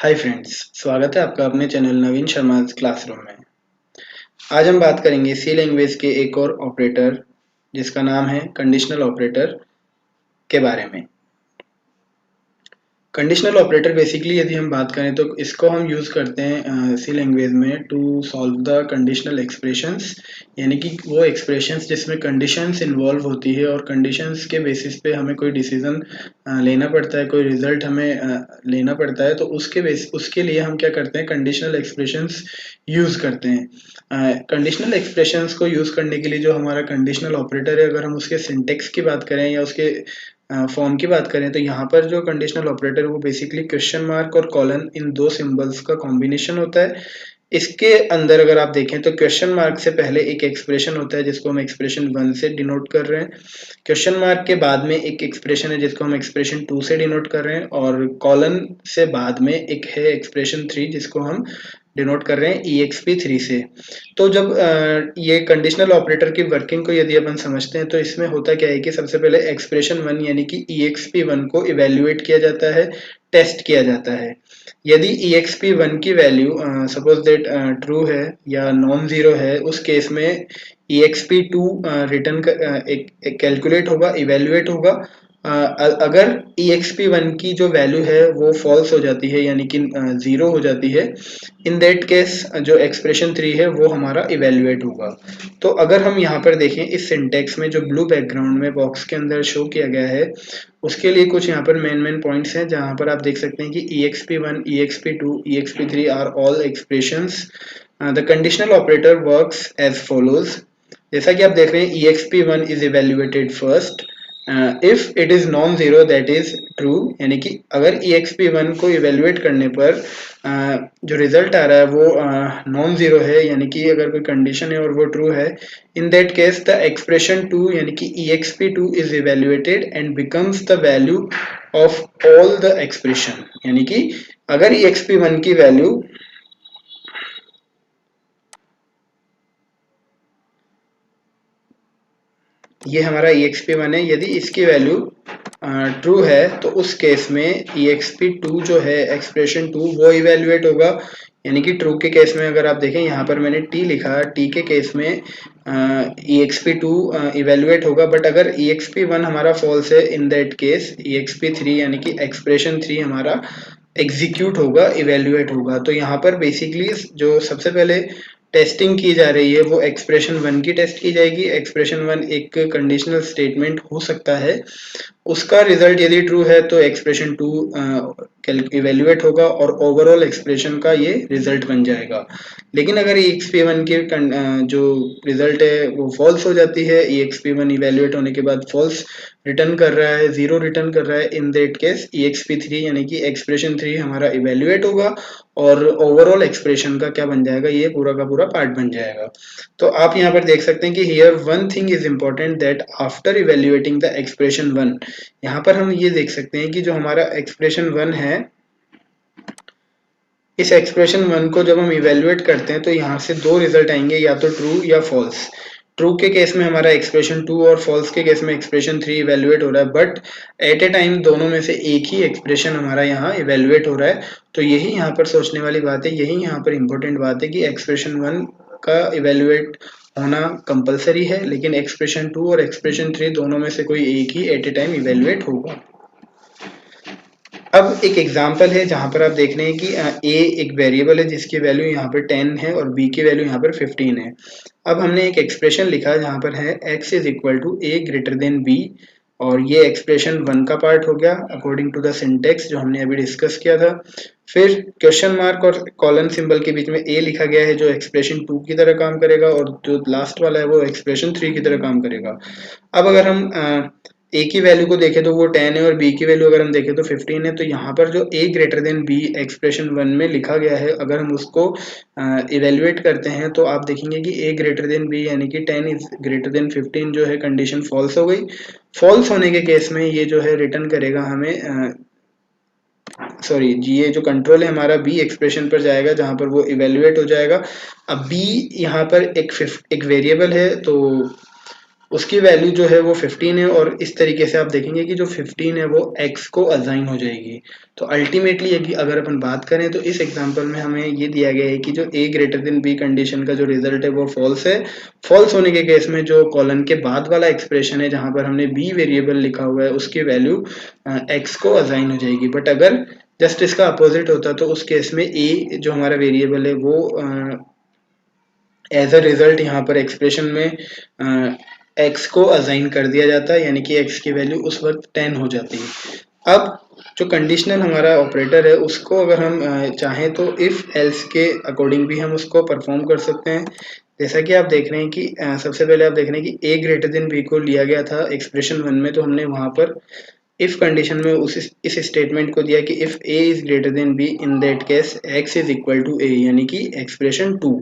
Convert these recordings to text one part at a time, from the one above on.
Hi friends, स्वागत है आपका अपने चैनल नवीन शर्मा क्लासरूम में। आज हम बात करेंगे सी लैंग्वेज के एक और ऑपरेटर जिसका नाम है कंडीशनल ऑपरेटर के बारे में। कंडीशनल ऑपरेटर बेसिकली यदि हम बात करें तो इसको हम यूज़ करते हैं सी लैंग्वेज में to solve the conditional expressions, यानी कि वो एक्सप्रेशंस जिसमें कंडीशंस इन्वॉल्व होती है और कंडीशंस के बेसिस पे हमें कोई डिसीजन लेना पड़ता है, कोई रिजल्ट हमें लेना पड़ता है। तो उसके लिए हम क्या करते हैं, कंडीशनल एक्सप्रेशंस यूज़ करते हैं। कंडीशनल एक्सप्रेशंस को यूज़ करने के लिए जो हमारा कंडीशनल ऑपरेटर है, अगर हम उसके सिंटेक्स की बात करें या उसके फॉर्म की बात करें तो यहाँ पर जो कंडीशनल ऑपरेटर वो बेसिकली क्वेश्चन मार्क और कॉलन इन दो सिंबल्स का कॉम्बिनेशन होता है। इसके अंदर अगर आप देखें तो क्वेश्चन मार्क से पहले एक एक्सप्रेशन होता है जिसको हम एक्सप्रेशन 1 से डिनोट कर रहे हैं। क्वेश्चन मार्क के बाद में एक एक्सप्रेशन है जिसको हम एक्सप्रेशन 2 से डिनोट कर रहे हैं, और कॉलन से बाद में एक है एक्सप्रेशन 3 जिसको हम डिनोट कर रहे हैं EXP3 से। तो जब ये कंडीशनल ऑपरेटर की वर्किंग को यदि अपन समझते हैं तो इसमें होता क्या है कि सबसे पहले एक्सप्रेशन 1 यानी कि EXP1 को इवेल्युएट किया जाता है, टेस्ट किया जाता है। यदि EXP1 की वैल्यू सपोज दैट ट्रू है या नॉन जीरो है, उस केस में EXP2 रिटर्न एक कैलकुलेट होगा, इवेल्युएट होगा। अगर EXP1 की जो वैल्यू है वो फॉल्स हो जाती है यानी कि जीरो हो जाती है, इन दैट केस जो एक्सप्रेशन 3 है वो हमारा इवेल्युएट होगा। तो अगर हम यहाँ पर देखें इस सिंटेक्स में जो ब्लू बैकग्राउंड में बॉक्स के अंदर शो किया गया है, उसके लिए कुछ यहाँ पर मेन पॉइंट्स हैं जहाँ पर आप देख सकते हैं कि EXP1, EXP2, EXP3 are all expressions. The conditional operator works as follows. जैसा कि आप देख रहे हैं EXP1 is evaluated first if it is non zero that is true, यानी कि अगर EXP1 को इवेल्युएट करने पर जो रिजल्ट आ रहा है वो नॉन जीरो है, यानी कि अगर कोई कंडीशन है और वो ट्रू है, इन दैट केस द एक्सप्रेशन 2 यानी कि EXP2 is evaluated and becomes the value of all the expression. यानी कि अगर EXP1 की वैल्यू ये हमारा EXP1 है, यदि इसकी वैल्यू ट्रू है तो उस केस में EXP2 जो है एक्सप्रेशन 2 वो इवेल्युएट होगा। यानी कि ट्रू के केस में अगर आप देखें यहाँ पर मैंने T लिखा, T के केस में EXP2 इवेल्युएट होगा, बट अगर EXP1 हमारा फॉल्स है, इन दैट केस EXP3 यानी कि एक्सप्रेशन 3 हमारा एग्जीक्यूट होगा, इवेल्युएट होगा। तो यहाँ पर बेसिकली जो सबसे पहले टेस्टिंग की जा रही है वो एक्सप्रेशन 1 की टेस्ट की जाएगी। एक्सप्रेशन 1 एक कंडीशनल स्टेटमेंट हो सकता है, उसका रिजल्ट यदि ट्रू है तो एक्सप्रेशन 2 इवेल्युएट होगा और ओवरऑल एक्सप्रेशन का ये रिजल्ट बन जाएगा। लेकिन अगर EXP1 की जो रिजल्ट है वो फॉल्स हो जाती है, EXP1 इवेल्युएट होने के बाद फॉल्स रिटर्न कर रहा है, जीरो रिटर्न कर रहा है, इन दैट केस EXP3 यानी कि एक्सप्रेशन 3 हमारा इवेल्युएट होगा और ओवरऑल एक्सप्रेशन का क्या बन जाएगा, ये पूरा का पूरा पार्ट बन जाएगा। तो आप यहाँ पर देख सकते हैं कि here one thing is important that after evaluating the expression 1, यहाँ पर हम ये देख सकते हैं कि जो हमारा एक्सप्रेशन 1 है, इस एक्सप्रेशन 1 को जब हम इवेल्युएट करते हैं तो यहाँ से दो रिजल्ट आएंगे, या तो ट्रू या फॉल्स। ट्रू के केस में हमारा एक्सप्रेशन 2 और फॉल्स के केस में एक्सप्रेशन 3 इवेल्युएट हो रहा है, बट एट ए टाइम दोनों में से एक ही एक्सप्रेशन हमारा यहाँ इवेल्युएट हो रहा है। तो यही यहाँ पर सोचने वाली बात है, यही यहाँ पर इंपॉर्टेंट बात है कि एक्सप्रेशन 1 का इवेल्युएट होना कंपलसरी है, लेकिन एक्सप्रेशन 2 और एक्सप्रेशन 3 दोनों में से कोई एक ही एट ए टाइम इवेल्युएट होगा। अब एक एग्जांपल है जहां पर आप देख रहे हैं कि a एक वेरिएबल है जिसकी वैल्यू यहाँ पर 10 है और b की वैल्यू यहाँ पर 15 है। अब हमने एक एक्सप्रेशन लिखा जहां पर है x is equal to a greater than b, और ये एक्सप्रेशन 1 का पार्ट हो गया अकॉर्डिंग टू द सिंटेक्स जो हमने अभी डिस्कस किया था। फिर क्वेश्चन मार्क और कॉलन सिंबल के बीच में a लिखा गया है जो एक्सप्रेशन 2 की तरह काम करेगा, और जो लास्ट वाला है वो एक्सप्रेशन 3 की तरह काम करेगा। अब अगर हम a की वैल्यू को देखें तो वो 10 है और b की वैल्यू अगर हम देखें तो 15 है। तो यहाँ पर जो a greater than b expression 1 में लिखा गया है, अगर हम उसको इवेल्युएट करते हैं तो आप देखेंगे कि a ग्रेटर देन b यानी कि 10 इज ग्रेटर देन 15 जो है कंडीशन फॉल्स हो गई। फॉल्स होने के केस में ये जो है रिटर्न करेगा हमें सॉरी जी, ये जो कंट्रोल है हमारा बी एक्सप्रेशन पर जाएगा जहां पर वो इवेल्युएट हो जाएगा। अब बी यहाँ पर एक वेरिएबल है, तो उसकी वैल्यू जो है वो 15 है, और इस तरीके से आप देखेंगे कि जो 15 है वो x को असाइन हो जाएगी। तो अल्टीमेटली अगर अपन बात करें तो इस एग्जांपल में हमें ये दिया गया है कि जो a greater than b condition का जो रिजल्ट है वो फॉल्स है। फॉल्स होने के केस में जो कॉलन के बाद वाला एक्सप्रेशन है जहां पर हमने b वेरिएबल लिखा हुआ है उसकी वैल्यू x को असाइन हो जाएगी। बट अगर जस्ट इसका अपोजिट होता तो उस केस में a जो हमारा वेरिएबल है वो एज अ रिजल्ट यहाँ पर एक्सप्रेशन में x को असाइन कर दिया जाता है, यानी कि x की वैल्यू उस वक्त 10 हो जाती है। अब जो कंडीशनल हमारा ऑपरेटर है उसको अगर हम चाहें तो इफ एल्स के अकॉर्डिंग भी हम उसको परफॉर्म कर सकते हैं। जैसा कि आप देख रहे हैं कि सबसे पहले आप देख रहे हैं कि a ग्रेटर देन b को लिया गया था एक्सप्रेशन 1 में, तो हमने वहां पर इफ कंडीशन में इस स्टेटमेंट को दिया कि if a is greater than b in that case x is equal to a, यानी कि एक्सप्रेशन 2।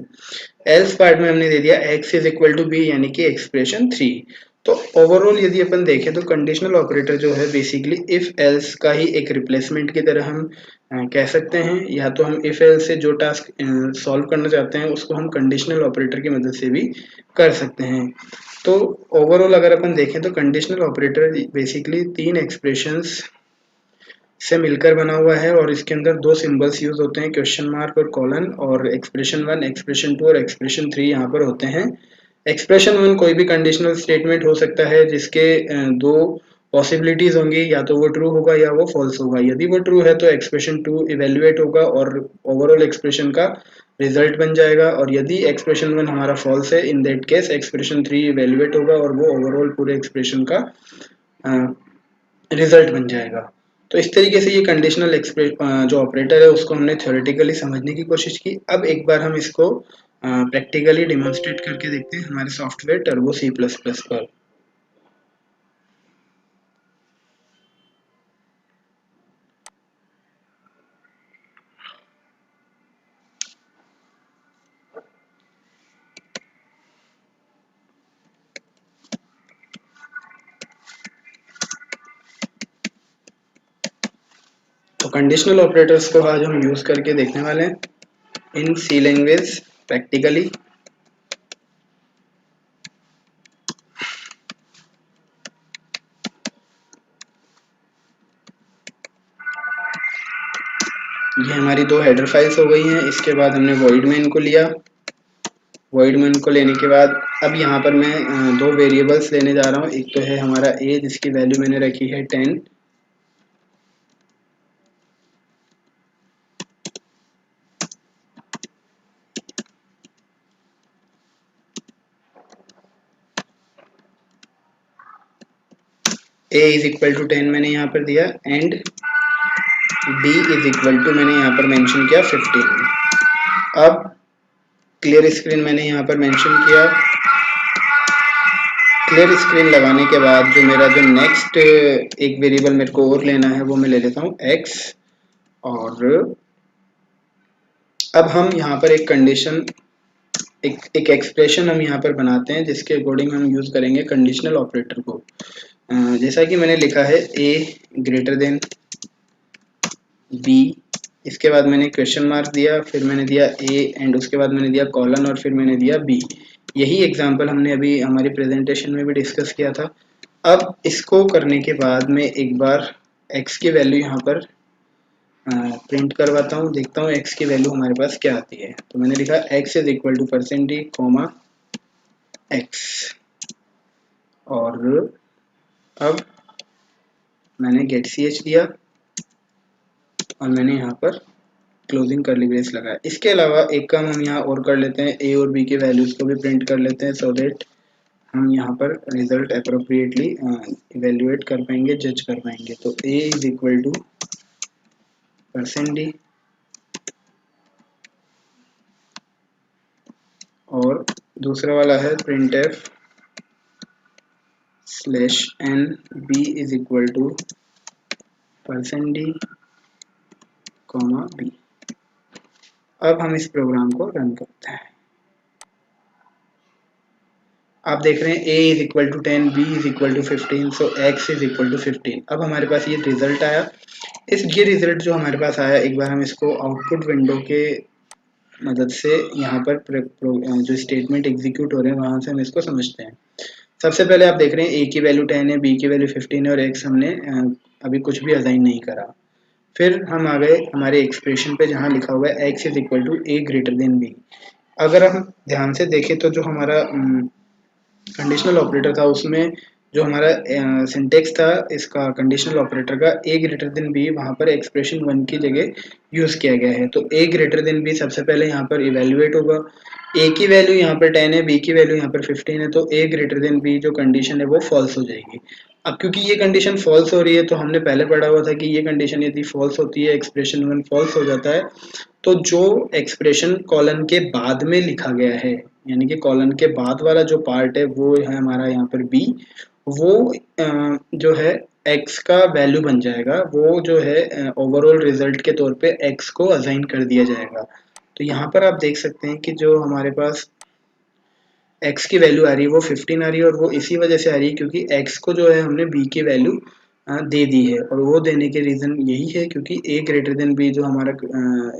एल्स पार्ट में हमने दे दिया x is equal to b यानी कि एक्सप्रेशन 3। तो ओवरऑल यदि अपन देखें तो कंडीशनल ऑपरेटर जो है बेसिकली इफ एल्स का ही एक रिप्लेसमेंट की तरह हम कह सकते हैं, या तो हम इफ एल्स से जो टास्क सॉल्व करना चाहते हैं उसको हम कंडीशनल ऑपरेटर की मदद से भी कर सकते हैं। तो ओवरऑल अगर अपन देखें तो कंडीशनल ऑपरेटर बेसिकली 3 एक्सप्रेशंस से मिलकर बना हुआ है, और इसके अंदर 2 सिंबल्स यूज होते हैं, क्वेश्चन मार्क और कॉलन, और एक्सप्रेशन 1, एक्सप्रेशन 2 और एक्सप्रेशन 3 यहाँ पर होते हैं। एक्सप्रेशन 1 कोई भी कंडीशनल स्टेटमेंट हो सकता है जिसके 2 पॉसिबिलिटीज होंगी, या तो वो ट्रू होगा या वो फॉल्स होगा। यदि वो ट्रू है तो एक्सप्रेशन 2 इवेल्युएट होगा और ओवरऑल एक्सप्रेशन का रिजल्ट बन जाएगा, और यदि एक्सप्रेशन 1 हमारा फॉल्स है इन दैट केस एक्सप्रेशन 3 इवेल्युएट होगा और वो ओवरऑल पूरे एक्सप्रेशन का रिजल्ट बन जाएगा। तो इस तरीके से ये कंडीशनल जो ऑपरेटर है उसको हमने थ्योरेटिकली समझने की कोशिश की। अब एक बार हम इसको प्रैक्टिकली डेमोन्स्ट्रेट करके देखते हैं हमारे सॉफ्टवेयर टर्बो C++ पर। तो कंडीशनल ऑपरेटर्स को आज हम यूज करके देखने वाले हैं इन C लैंग्वेज प्रैक्टिकली। ये हमारी 2 हेडर फाइल्स हो गई हैं। इसके बाद हमने void main को लिया। void main को लेने के बाद अब यहाँ पर मैं 2 वेरिएबल्स लेने जा रहा हूँ। एक तो है हमारा a जिसकी वैल्यू मैंने रखी है 10, a इज इक्वल टू 10 मैंने यहाँ पर दिया, and b is equal to मैंने यहाँ पर मेंशन किया 15। अब क्लियर स्क्रीन मैंने यहाँ पर मेंशन किया। क्लियर स्क्रीन लगाने के बाद जो मेरा जो नेक्स्ट एक वेरिएबल मेरे को और लेना है वो मैं ले लेता हूँ x, और अब हम यहाँ पर एक कंडीशन एक एक्सप्रेशन हम यहाँ पर बनाते हैं जिसके अकॉर्डिंग हम यूज करेंगे कंडीशनल ऑपरेटर को। जैसा कि मैंने लिखा है a ग्रेटर देन b, इसके बाद मैंने क्वेश्चन मार्क दिया, फिर मैंने दिया a एंड उसके बाद मैंने दिया कॉलन और फिर मैंने दिया b। यही एग्जांपल हमने अभी हमारी प्रेजेंटेशन में भी डिस्कस किया था। अब इसको करने के बाद मैं एक बार x की वैल्यू यहाँ पर प्रिंट करवाता हूँ, देखता हूँ x की वैल्यू हमारे पास क्या आती है। तो मैंने लिखा x is equal to %d comma x, और अब मैंने गेट ch दिया और मैंने यहाँ पर क्लोजिंग करली ब्रेस लगाया। इसके अलावा एक काम हम यहाँ और कर लेते हैं, a और b के वैल्यूज को भी प्रिंट कर लेते हैं सो दैट हम यहाँ पर रिजल्ट अप्रोप्रिएटली इवेल्युएट कर पाएंगे, जज कर पाएंगे। तो a is equal to %d और दूसरा वाला है printf /n b is equal to %d comma b। अब हम इस प्रोग्राम को रन करते हैं। आप देख रहे हैं a is equal to 10, b is equal to 15, so x is equal to 15। अब हमारे पास ये रिजल्ट आया। ये रिजल्ट जो हमारे पास आया, एक बार हम इसको आउटपुट विंडो के मदद से यहाँ पर जो स्टेटमेंट एग्जीक्यूट हो रहे हैं वहां से हम इसको समझते हैं। सबसे पहले आप देख रहे हैं ए की वैल्यू 10 है, बी की वैल्यू 15 है और एक्स हमने अभी कुछ भी असाइन नहीं करा। फिर हम आ गए हमारे एक्सप्रेशन पे जहाँ लिखा हुआ है x is equal to a greater than b. अगर हम ध्यान से देखें तो जो हमारा कंडीशनल ऑपरेटर था उसमें जो हमारा सिंटेक्स था इसका कंडीशनल ऑपरेटर का ए ग्रेटर देन बी वहाँ पर एक्सप्रेशन 1 की जगह यूज़ किया गया है। तो ए ग्रेटर देन बी सबसे पहले यहाँ पर इवेल्युएट होगा। ए की वैल्यू यहाँ पर 10 है, बी की वैल्यू यहाँ पर 15 है, तो ए ग्रेटर देन बी जो कंडीशन है वो फॉल्स हो जाएगी। अब क्योंकि ये कंडीशन फॉल्स हो रही है तो हमने पहले पढ़ा हुआ था कि ये कंडीशन यदि फॉल्स होती है एक्सप्रेशन 1 फॉल्स हो जाता है तो जो एक्सप्रेशन कॉलन के बाद में लिखा गया है यानी कि कॉलन के बाद वाला जो पार्ट है वो है हमारा यहाँ पर बी, वो जो है एक्स का वैल्यू बन जाएगा, वो जो है ओवरऑल रिजल्ट के तौर पे एक्स को असाइन कर दिया जाएगा। तो यहाँ पर आप देख सकते हैं कि जो हमारे पास एक्स की वैल्यू आ रही है वो 15 आ रही है और वो इसी वजह से आ रही है क्योंकि एक्स को जो है हमने बी की वैल्यू दे दी है और वो देने के रीज़न यही है क्योंकि ए ग्रेटर देन बी जो हमारा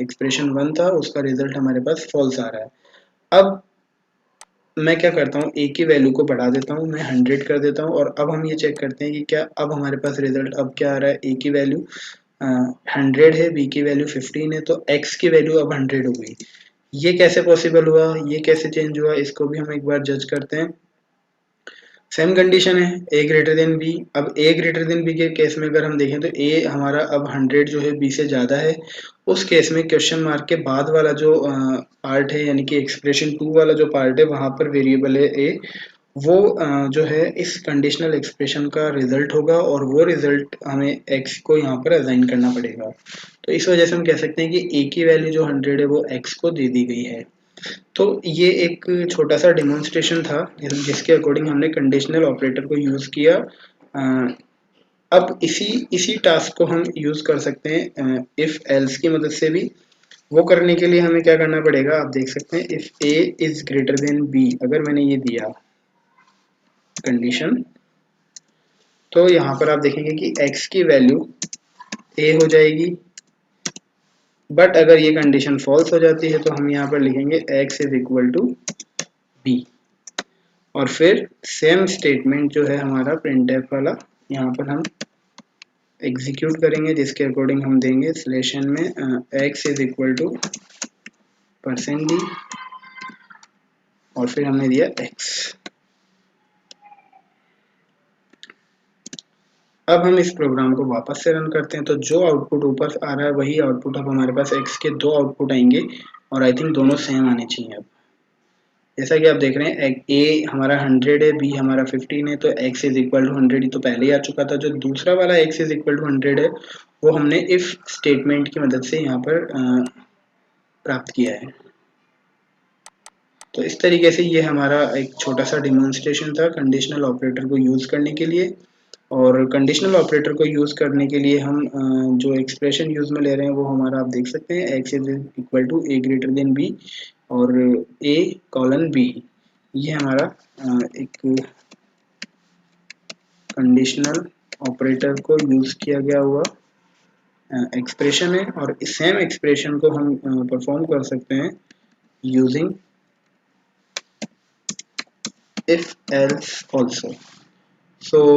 एक्सप्रेशन 1 था उसका रिजल्ट हमारे पास फॉल्स आ रहा है। अब मैं क्या करता हूँ ए की वैल्यू को बढ़ा देता हूँ, मैं 100 कर देता हूँ और अब हम ये चेक करते हैं कि क्या अब हमारे पास रिजल्ट अब क्या आ रहा है। ए की वैल्यू 100 है, बी की वैल्यू 15 है, तो एक्स की वैल्यू अब 100 हो गई। ये कैसे पॉसिबल हुआ, ये कैसे चेंज हुआ, इसको भी हम एक बार जज करते हैं। सेम कंडीशन है ए ग्रेटर देन बी। अब ए ग्रेटर देन बी के केस में अगर हम देखें तो ए हमारा अब 100 जो है बी से ज़्यादा है। उस केस में क्वेश्चन मार्क के बाद वाला जो पार्ट है यानी कि एक्सप्रेशन 2 वाला जो पार्ट है वहाँ पर वेरिएबल है ए, वो जो है इस कंडीशनल एक्सप्रेशन का रिजल्ट होगा और वो रिजल्ट हमें एक्स को यहाँ पर असाइन करना पड़ेगा। तो इस वजह से हम कह सकते हैं कि ए की वैल्यू जो 100 है वो एक्स को दे दी गई है। तो ये एक छोटा सा डेमोन्स्ट्रेशन था जिसके अकॉर्डिंग हमने कंडीशनल ऑपरेटर को यूज़ किया। अब इसी टास्क को हम यूज़ कर सकते हैं इफ़ एल्स की मदद से भी। वो करने के लिए हमें क्या करना पड़ेगा, आप देख सकते हैं if a is greater than b, अगर मैंने ये दिया कंडीशन तो यहाँ पर आप देखेंगे कि x की वैल्यू a हो जाएगी। बट अगर ये कंडीशन फॉल्स हो जाती है तो हम यहाँ पर लिखेंगे x is equal to b और फिर सेम स्टेटमेंट जो है हमारा printf वाला यहाँ पर हम एग्जीक्यूट करेंगे जिसके अकॉर्डिंग हम देंगे स्लेशन में x is equal to %d और फिर हमने दिया x। अब हम इस प्रोग्राम को वापस से रन करते हैं तो जो आउटपुट ऊपर आ रहा है वही आउटपुट अब हमारे पास x के दो आउटपुट आएंगे और आई थिंक दोनों सेम आने चाहिए। अब जैसा कि आप देख रहे हैं a हमारा 100 है, b हमारा 15 है, तो x इज इक्वल टू 100 तो पहले ही आ चुका था। जो दूसरा वाला x इज इक्वल टू 100 है वो हमने इफ स्टेटमेंट की मदद से यहाँ पर प्राप्त किया है। तो इस तरीके से ये हमारा एक छोटा सा डेमोन्स्ट्रेशन था कंडीशनल ऑपरेटर को यूज़ करने के लिए। और कंडीशनल ऑपरेटर को यूज़ करने के लिए हम जो एक्सप्रेशन यूज़ में ले रहे हैं वो हमारा आप देख सकते हैं x is equal to a greater than b और ए कॉलन बी, ये हमारा एक कंडीशनल ऑपरेटर को यूज़ किया गया हुआ एक्सप्रेशन है और इस सेम एक्सप्रेशन को हम परफॉर्म कर सकते हैं यूजिंग इफ एल्स ऑल्सो। सो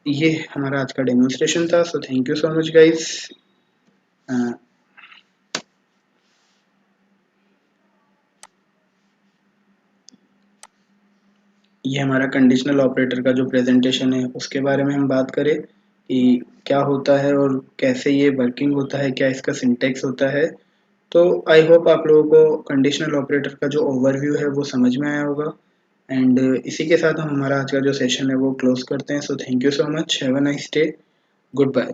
ये हमारा आज का डेमोन्स्ट्रेशन था। सो thank you so much guys. ये हमारा कंडीशनल ऑपरेटर का जो प्रेजेंटेशन है उसके बारे में हम बात करें कि क्या होता है और कैसे ये वर्किंग होता है, क्या इसका सिंटेक्स होता है। तो आई होप आप लोगों को कंडीशनल ऑपरेटर का जो ओवरव्यू है वो समझ में आया होगा। एंड इसी के साथ हम हमारा आज का जो सेशन है वो क्लोज करते हैं। So thank you so much, have a nice day, good bye.